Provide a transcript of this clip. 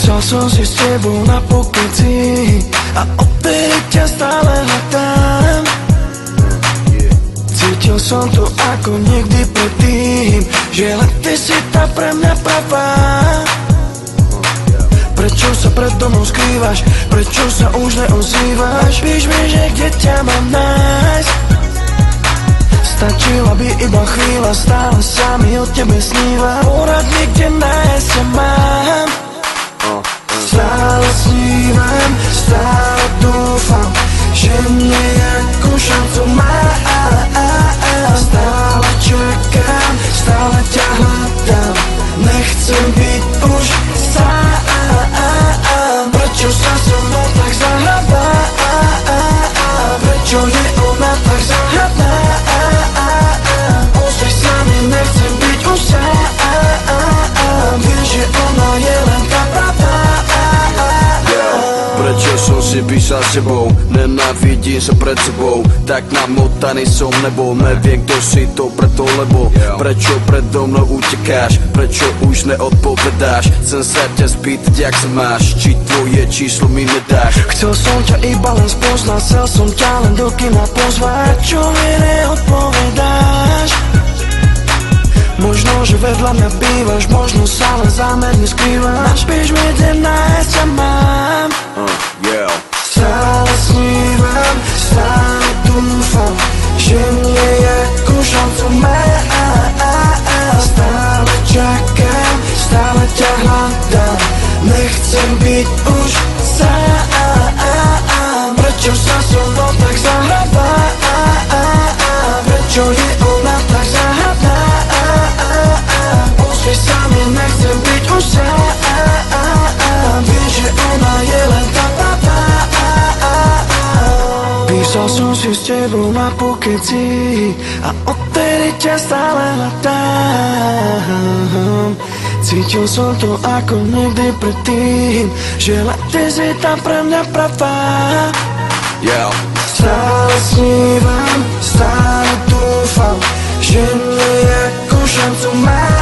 Písal som si s tebou na pokeci a odtedy ťa stále hľadám. Cítil som to ako nikdy predtým, že len ty si tá pre mňa pravá. Prečo sa predo mnou skrývaš? Prečo sa už neozývaš? Píš mi, že kde ťa mám nájsť? Stačila by iba chvíľa, stále sa mi o tebe sníva. Porad mi, kde nájsť ťa mám. Stále snívam, stále dúfam, že nejakú šancu mám. Stále čakám, stále ťa hľadám, nechcem byť už sám. Prečo sa so mnou tak zahráva? Prečo je ona tak záhadná? Ozri sa mi, nechcem byť už sám. Vieš, že ona je len tá pravá. Prečo som si písal s tebou, nenávidím sa pred sebou, tak namotaný som nebol, neviem kto si to preto, lebo prečo predo mnou utekáš, prečo už neodpovedáš, chcem sa ťa spýtať jak sa máš, či tvoje číslo mi nedáš. Chcel som ťa iba len spoznať, chcel som ťa len do kina pozvať, čo mi neodpovedáš. Možno, že vedľa mňa bývaš, možno sa len zámerne skrývaš. Napíš mi, kde nájsť ťa mám. Stále snívam, stále dúfam, že nejakú šancu mám. Stále čakám, stále ťa hľadám, nechcem byť už sám. Prečo sa so mnou tak zahráva? Prečo je ona tak záhadná? Ozri sa mi, nechcem byť už sám. Vieš, že ona je len tá pravá. Písal som si s tebou na pokeci a odtedy ťa stále hľadám. Cítil som to ako nikdy predtým, že len ty si tam pre mňa pravá. Stále snívam, stále dúfam, že nejakú šancu mám.